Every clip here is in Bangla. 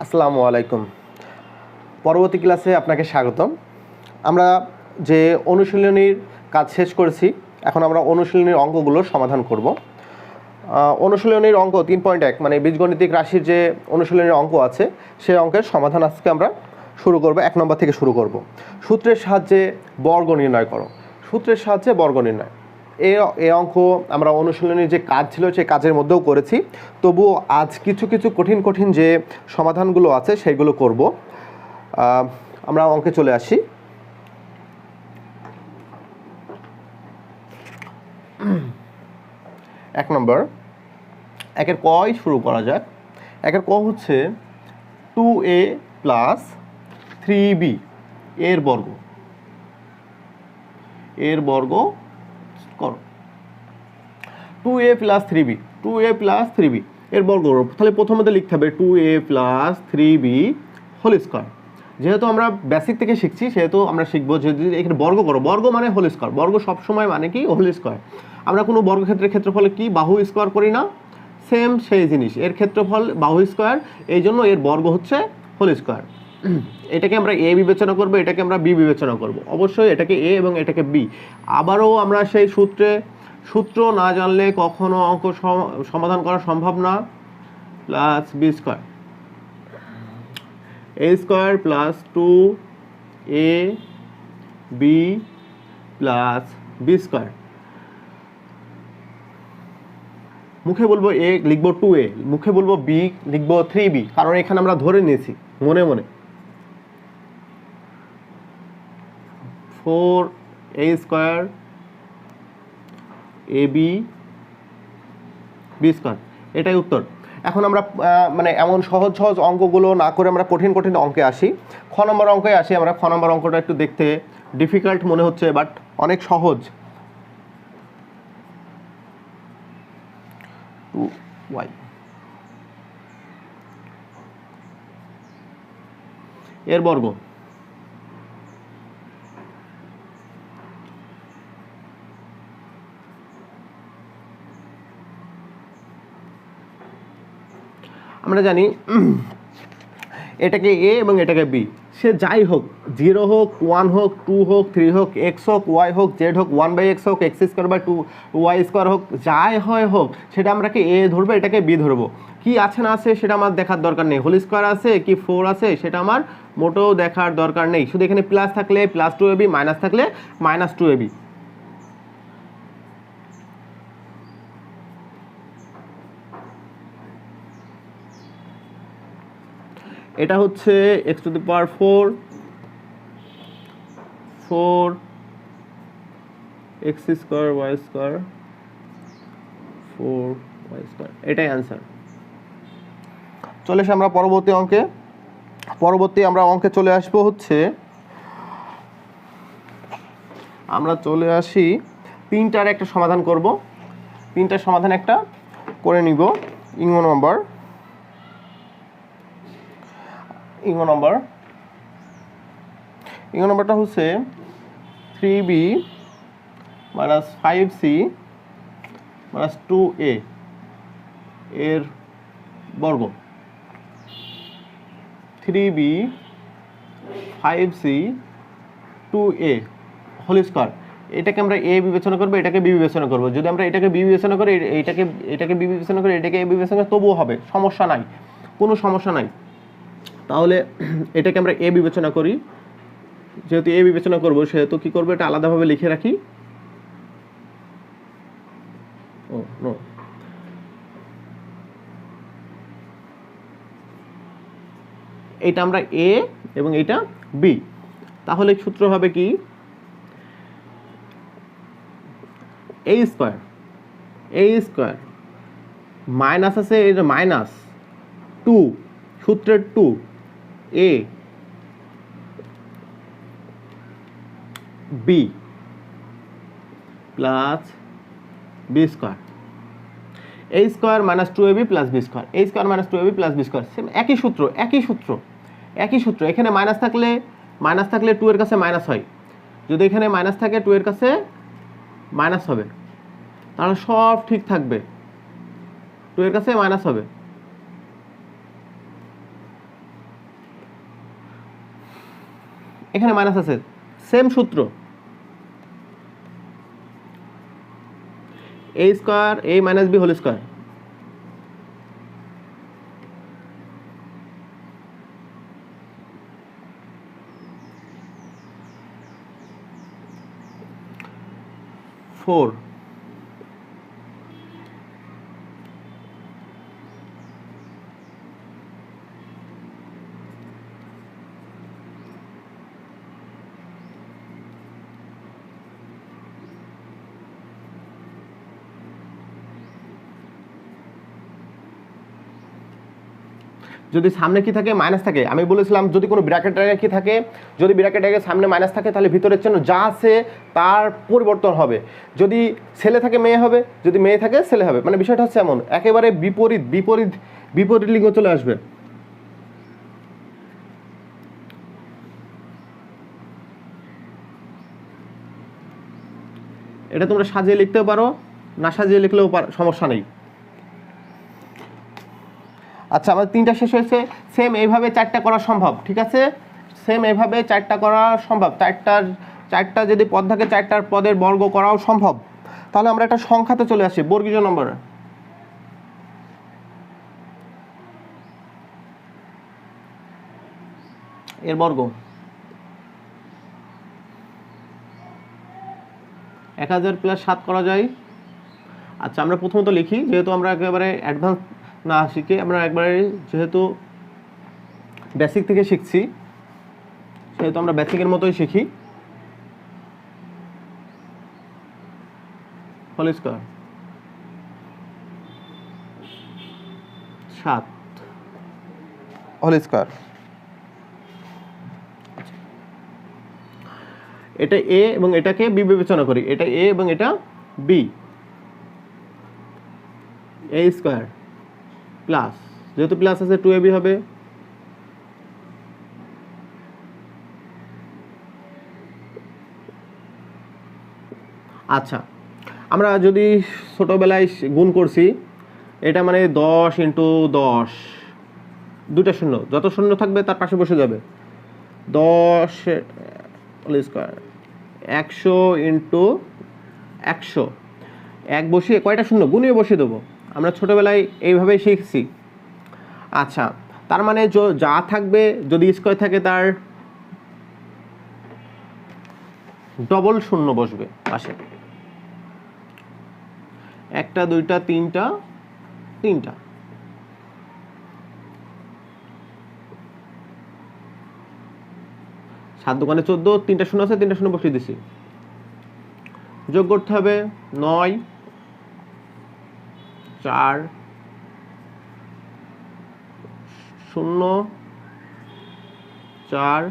আসসালামু আলাইকুম। পরবর্তী ক্লাসে আপনাকে স্বাগতম। আমরা যে অনুশীলনীর কাজ শেষ করেছি, এখন আমরা অনুশীলনীর অঙ্কগুলোর সমাধান করব। অনুশীলনীর অঙ্ক 3.1 মানে বীজগণিতিক রাশির যে অনুশীলনীর অঙ্ক আছে সেই অঙ্কের সমাধান আজকে আমরা শুরু করব। 1 নম্বর থেকে শুরু করব। সূত্রের সাহায্যে বর্গ নির্ণয় করো। সূত্রের সাহায্যে বর্গ নির্ণয়, এই অঙ্ক আমরা অনুশীলনীর যে কাজ ছিল সেই কাজের মধ্যেও করেছি। তবুও আজ কিছু কঠিন যে সমাধানগুলো আছে সেইগুলো করব। আমরা অঙ্কে চলে আসি। এক নম্বর, একের কই শুরু করা যাক। একের ক হচ্ছে 2a প্লাস 3b এর বর্গ করো। 2a প্লাস 3b এর বর্গ করো। তাহলে প্রথমত লিখতে হবে 2a plus 3b whole square. যেহেতু আমরা বেসিক থেকে শিখছি সেহেতু আমরা শিখবো যে এখানে বর্গ করো। বর্গ মানে হোল স্কয়ার। বর্গ সবসময় মানে কি? Whole square. আমরা কোনো বর্গক্ষেত্রের ক্ষেত্রফলে কি বাহু স্কয়ার করি না? সেম সেই জিনিস, এর ক্ষেত্রফল বাহু স্কয়ার, এই জন্য এর বর্গ হচ্ছে হোল স্কয়ার। এটাকে আমরা এ বিবেচনা করব, এটাকে আমরা বি বিবেচনা করব। অবশ্যই এটাকে এ এবং এটাকে বি। আবারও আমরা সেই সূত্র না জানলে কখনো অঙ্ক সমাধান করা সম্ভব না। Plus B square, a square plus 2a B plus B square. মুখে বলবো এ লিখবো 2a, মুখে বলবো বি লিখবো 3b, কারণ এখানে আমরা ধরে নিয়েছি মনে মনে 4a square ab B square, এটাই উত্তর। এখন আমরা মানে এমন সহজ অঙ্কগুলো না করে আমরা কঠিন অঙ্কে আসি। খ নম্বর অঙ্কে আসি আমরা। খ নম্বর অঙ্কটা একটু দেখতে ডিফিকাল্ট মনে হচ্ছে, বাট অনেক সহজ। 2y এর বর্গ। আমরা জানি এটাকে এ এবং এটাকে বি। সে যাই হোক, 0 হোক, 1 হোক, 2 হোক, 3 হোক, এক্স হোক, ওয়াই হোক, জেড হোক, 1/x হোক, x square by 2y square হোক, যাই হয় হোক, সেটা আমরা কি এ ধরবো, এটাকে বি ধরবো। কি আছে না আছে সেটা আমার দেখার দরকার নেই। হোল স্কোয়ার আছে কি 4 আছে সেটা আমার মোটেও দেখার দরকার নেই। শুধু এখানে প্লাস থাকলে প্লাস 2ab, মাইনাস থাকলে মাইনাস 2ab। এটা হচ্ছে x to the power 4 x square y square 4y square, এটাই অ্যান্সার। চলে আসি আমরা পরবর্তী অঙ্কে। আমরা অঙ্কে চলে আসবো হচ্ছে, আমরা চলে আসি 3টার একটা সমাধান করব। 3টার সমাধান একটা করে নিব। ইঙ্গ নম্বরটা হচ্ছে 3b minus 5c minus 2a এর বর্গ। 3b 5c 2a whole square. এটাকে আমরা এ বিবেচনা করবো, এটাকে বি বিবেচনা করবো। যদি আমরা এটাকে বি বিবেচনা করি, এটাকে বি বিবেচনা করি, এটাকে এ বিবেচনা করি, তবুও হবে, সমস্যা নাই, কোনো সমস্যা নাই। তাহলে এটাকে আমরা এ বিবেচনা করি। যেহেতু এ বিবেচনা করবো সেহেতু কি করবো, এটা আলাদাভাবে লিখে রাখি। এটা আমরা এ এবং এটা বি। তাহলে সূত্র হবে কি, এ স্কয়ার মাইনাস আছে, এটা মাইনাস 2, সূত্রের 2a B plus B square. a square minus 2ab plus B square, a square minus 2ab plus B square. Same একই সূত্র। এখানে মাইনাস থাকলে 2 এর কাছে মাইনাস হয়। যদি এখানে মাইনাস থাকে 2 এর কাছে মাইনাস হবে, তাহলে সব ঠিক থাকবে। 2 এর কাছে মাইনাস হবে। এখানে মাইনাস আছে, সেম সূত্র, a square a minus b whole square. Four যদি সামনে কি থাকে মাইনাস থাকে, আমি বলেছিলাম যদি কোনো ব্র্যাকেট আগে কি থাকে, যদি ব্র্যাকেট আগে সামনে মাইনাস থাকে তাহলে ভিতরের চিহ্ন যা আছে তার পরিবর্তন হবে, যদি ছেলে থাকে মেয়ে হবে, যদি মেয়ে থাকে ছেলে হবে, মানে বিষয়টা হচ্ছে এমন একেবারে বিপরীত বিপরীত বিপরীত লিঙ্গ চলে আসবে। এটা তোমরা সাজিয়ে লিখতেও পারো, না সাজিয়ে লিখলেও সমস্যা নেই। আচ্ছা, আমাদের 3টা শেষ হয়েছে। সেম এইভাবে 4টা করা সম্ভব, ঠিক আছে, সেম এইভাবে 4টা করা সম্ভব, 4টা যদি পদ থাকে 4টার পদের বর্গ করাও সম্ভব। তাহলে আমরা একটা সংখ্যাতে চলে আসি, বর্গীয় নম্বর, এর বর্গ 1000 + 7 করা যায়। আচ্ছা, আমরা প্রথমত লিখি, যেহেতু আমরা একেবারে অ্যাডভান্স না শিখে আমরা একবারে যেহেতু বেসিক থেকে শিখছি, সেহেতু আমরা বেসিকের মতোই শিখি। Whole square 7 whole square. এটা এ এবং এটাকে বি বিবেচনা করি, এটা এ এবং এটা বি, এ স্কয়ার প্লাস, যেহেতু প্লাস আছে 2ab হবে, আচ্ছা আমরা যদি ছোটবেলায় গুণ করছি, এটা মানে 10 × 10, দুটা শূন্য, যত শূন্য থাকবে তার পাশে বসে যাবে, 10 হোল স্কয়ার 100 × 100, এক বসিয়ে কয়টা শূন্য গুণিয়ে বসিয়ে দেবো, আমরা ছোটবেলায় এইভাবেই শিখছি। আচ্ছা, তার মানে যা থাকবে যদি স্কয়ার থাকে তার ডবল শূন্য বসবে পাশে, 1টা 2টা 3টা 3টা, 7 দোকানে 14, 3টা শূন্য আছে, 3টা শূন্য বসিয়ে দিছি, যোগ করতে হবে 9 4 0 4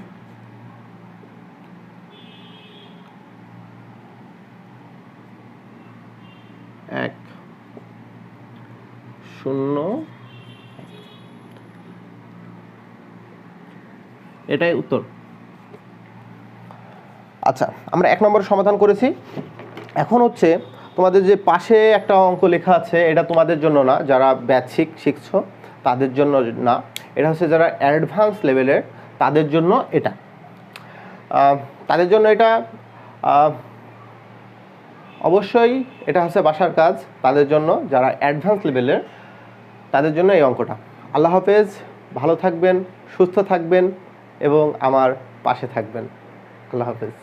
1 0, এটাই উত্তর। আচ্ছা, আমরা 1 নম্বর সমাধান করেছি। এখন হচ্ছে তোমাদের যে পাশে একটা অঙ্ক লেখা আছে, এটা তোমাদের জন্য না, যারা বেসিক শিখছো তাদের জন্য না, এটা হচ্ছে যারা অ্যাডভান্স লেভেলের তাদের জন্য, এটা তাদের জন্য, এটা অবশ্যই এটা হচ্ছে বাসার কাজ তাদের জন্য, যারা অ্যাডভান্স লেভেলের তাদের জন্য এই অঙ্কটা। আল্লাহ হাফেজ, ভালো থাকবেন, সুস্থ থাকবেন এবং আমার পাশে থাকবেন। আল্লাহ হাফেজ।